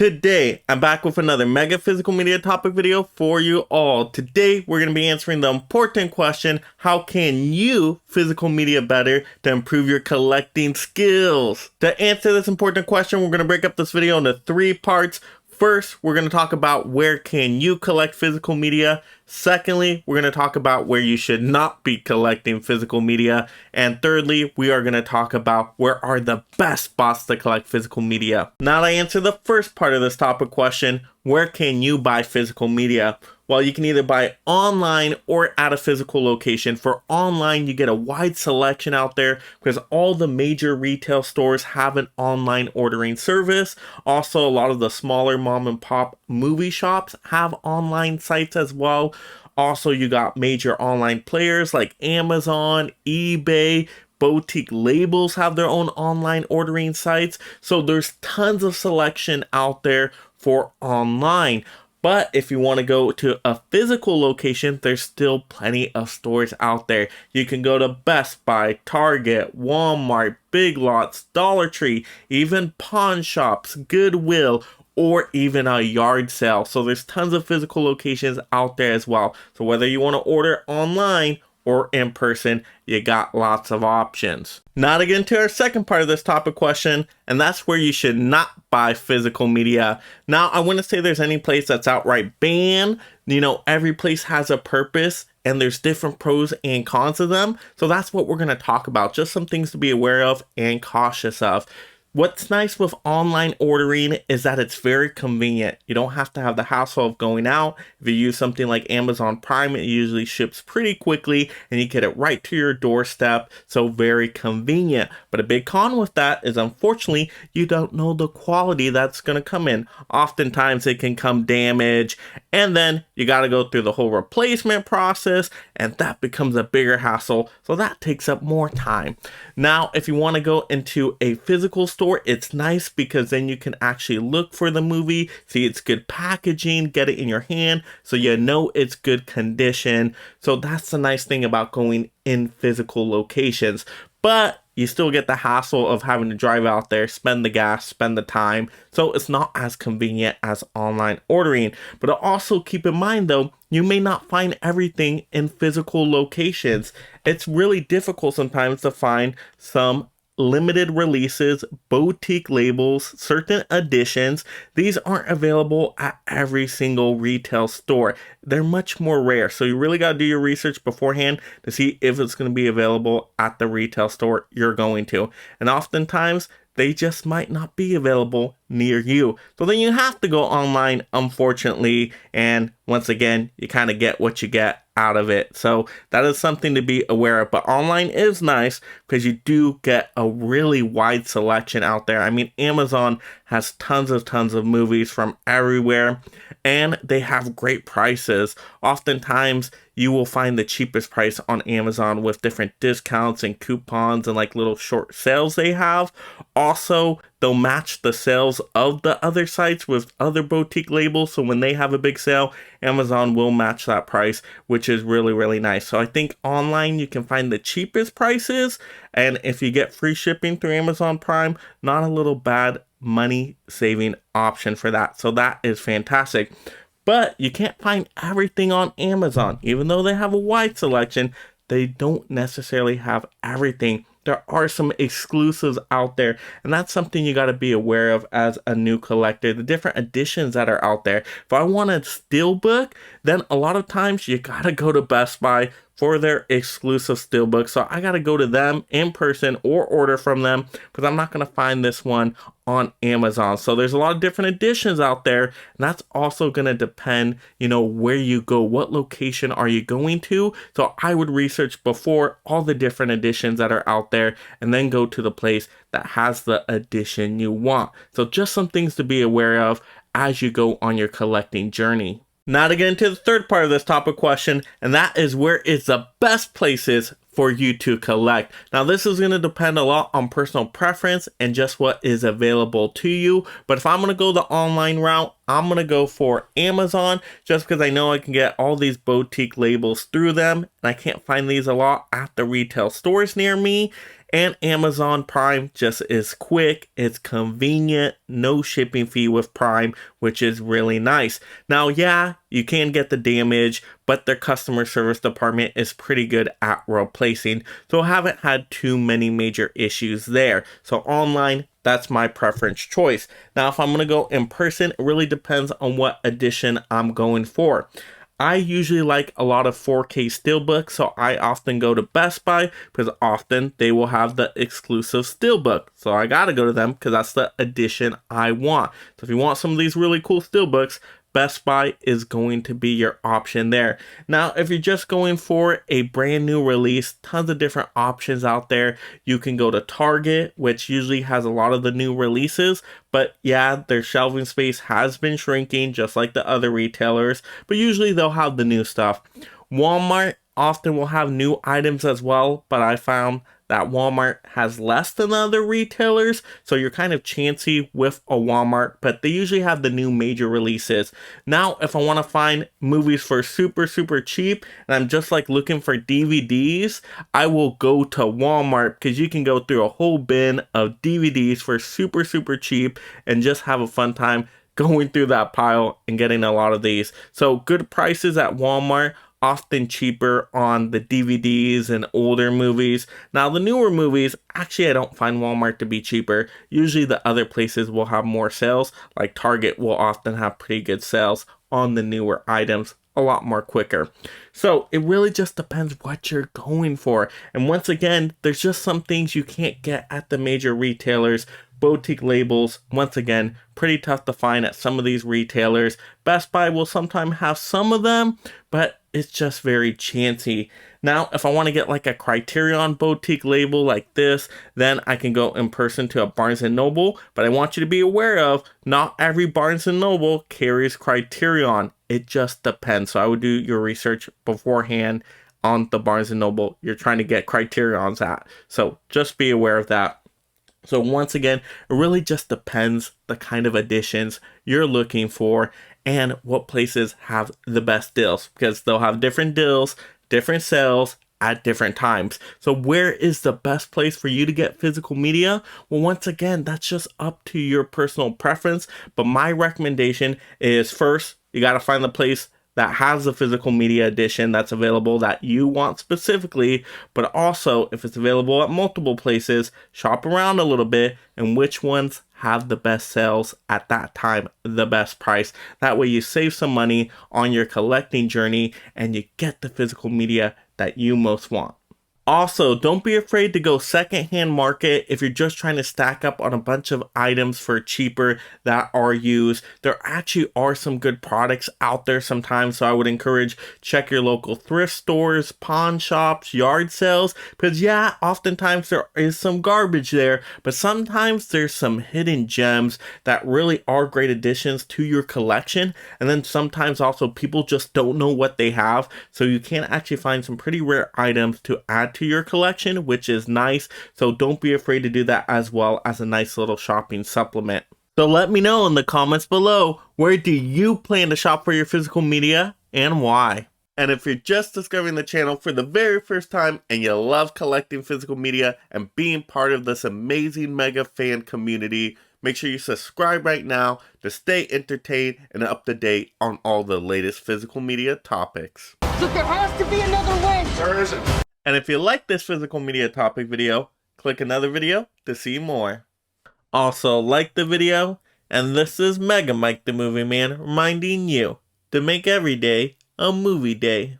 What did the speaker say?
Today, I'm back with another mega physical media topic video for you all. Today, we're going to be answering the important question, how can you physical media better to improve your collecting skills? To answer this important question, we're going to break up this video into 3 parts. First, we're going to talk about where can you collect physical media. Secondly, we're going to talk about where you should not be collecting physical media. And thirdly, we are going to talk about where are the best spots to collect physical media. Now to answer the first part of this topic question, where can you buy physical media? Well, you can either buy online or at a physical location. For online, you get a wide selection out there because all the major retail stores have an online ordering service. Also, a lot of the smaller mom and pop movie shops have online sites as well. Also, you got major online players like Amazon, eBay, boutique labels have their own online ordering sites. So there's tons of selection out there for online. But if you want to go to a physical location, there's still plenty of stores out there. You can go to Best Buy, Target, Walmart, Big Lots, Dollar Tree, even pawn shops, Goodwill, or even a yard sale. So there's tons of physical locations out there as well. So whether you want to order online or in person, you got lots of options. Now to get into our second part of this topic question, and that's where you should not buy physical media. Now, I wouldn't say there's any place that's outright banned. You know, every place has a purpose and there's different pros and cons of them. So that's what we're going to talk about. Just some things to be aware of and cautious of. What's nice with online ordering is that it's very convenient. You don't have to have the hassle of going out. If you use something like Amazon Prime, it usually ships pretty quickly and you get it right to your doorstep. So very convenient. But a big con with that is unfortunately, you don't know the quality that's going to come in. Oftentimes it can come damaged and then you got to go through the whole replacement process and that becomes a bigger hassle. So that takes up more time. Now, if you want to go into a physical store, it's nice because then you can actually look for the movie, see it's good packaging, get it in your hand so you know it's good condition. So that's the nice thing about going in physical locations. But you still get the hassle of having to drive out there, spend the gas, spend the time. So it's not as convenient as online ordering. But also keep in mind though, you may not find everything in physical locations. It's really difficult sometimes to find some limited releases, boutique labels, certain editions. These aren't available at every single retail store. They're much more rare. So you really got to do your research beforehand to see if it's going to be available at the retail store you're going to. And oftentimes, they just might not be available near you. So then you have to go online, unfortunately. And once again, you kind of get what you get out of it. So that is something to be aware of. But online is nice because you do get a really wide selection out there. I mean, Amazon has tons of movies from everywhere and they have great prices. Oftentimes, you will find the cheapest price on Amazon with different discounts and coupons and like little short sales they have. Also, they'll match the sales of the other sites with other boutique labels. So when they have a big sale, Amazon will match that price, which is really nice. So I think online you can find the cheapest prices. And if you get free shipping through Amazon Prime, not a little bad money saving option for that. So that is fantastic. But you can't find everything on Amazon. Even though they have a wide selection, they don't necessarily have everything. There are some exclusives out there, and that's something you got to be aware of as a new collector, the different editions that are out there. If I want a steelbook, then a lot of times you got to go to Best Buy for their exclusive steelbook. So I got to go to them in person or order from them because I'm not going to find this one on Amazon. So there's a lot of different editions out there, and that's also going to depend, you know, where you go, what location are you going to. So I would research before all the different editions that are out there and then go to the place that has the edition you want. So just some things to be aware of as you go on your collecting journey. Now to get into the third part of this topic question, and that is where is the best places for you to collect. Now this is going to depend a lot on personal preference and just what is available to you. But if I'm going to go the online route, I'm going to go for Amazon just because I know I can get all these boutique labels through them and I can't find these a lot at the retail stores near me. And Amazon Prime just is quick, it's convenient, no shipping fee with Prime, which is really nice. Now, yeah, you can get the damage, but their customer service department is pretty good at replacing, so I haven't had too many major issues there. So online, that's my preference choice. Now, if I'm going to go in person, it really depends on what edition I'm going for. I usually like a lot of 4K steelbooks, so I often go to Best Buy because often they will have the exclusive steelbook. So I gotta go to them because that's the edition I want. So if you want some of these really cool steelbooks, Best Buy is going to be your option there. Now, if you're just going for a brand new release, tons of different options out there. You can go to Target, which usually has a lot of the new releases, but yeah, their shelving space has been shrinking just like the other retailers, but usually they'll have the new stuff. Walmart often will have new items as well, but I found that Walmart has less than the other retailers, so you're kind of chancy with a Walmart, but they usually have the new major releases. Now, if I want to find movies for super cheap, and I'm just like looking for DVDs, I will go to Walmart because you can go through a whole bin of DVDs for super cheap and just have a fun time going through that pile and getting a lot of these. So good prices at Walmart, often cheaper on the DVDs and older movies. Now, the newer movies, actually, I don't find Walmart to be cheaper. Usually the other places will have more sales, like Target will often have pretty good sales on the newer items a lot more quicker. So it really just depends what you're going for. And once again, there's just some things you can't get at the major retailers. Boutique labels, once again, pretty tough to find at some of these retailers. Best Buy will sometimes have some of them, but it's just very chancy. Now, if I want to get like a Criterion boutique label like this, then I can go in person to a Barnes & Noble, but I want you to be aware of, not every Barnes & Noble carries Criterion. It just depends. So I would do your research beforehand on the Barnes & Noble you're trying to get Criterions at. So just be aware of that. So once again, it really just depends the kind of editions you're looking for and what places have the best deals, because they'll have different deals, different sales at different times. So where is the best place for you to get physical media? Well, once again, that's just up to your personal preference. But my recommendation is, first, you got to find the place that has the physical media edition that's available that you want specifically, but also if it's available at multiple places, shop around a little bit and which ones have the best sales at that time, the best price. That way you save some money on your collecting journey and you get the physical media that you most want. Also, don't be afraid to go secondhand market if you're just trying to stack up on a bunch of items for cheaper that are used. There actually are some good products out there sometimes, so I would encourage check your local thrift stores, pawn shops, yard sales, because yeah, oftentimes there is some garbage there, but sometimes there's some hidden gems that really are great additions to your collection, and then sometimes also people just don't know what they have, so you can actually find some pretty rare items to add to your collection, which is nice. So don't be afraid to do that as well as a nice little shopping supplement. So let me know in the comments below, where do you plan to shop for your physical media and why? And if you're just discovering the channel for the very first time and you love collecting physical media and being part of this amazing mega fan community, make sure you subscribe right now to stay entertained and up to date on all the latest physical media topics. So there has to be another way. There isn't. And if you like this physical media topic video, click another video to see more. Also, like the video, and this is Mega Mike the Movie Man reminding you to make every day a movie day.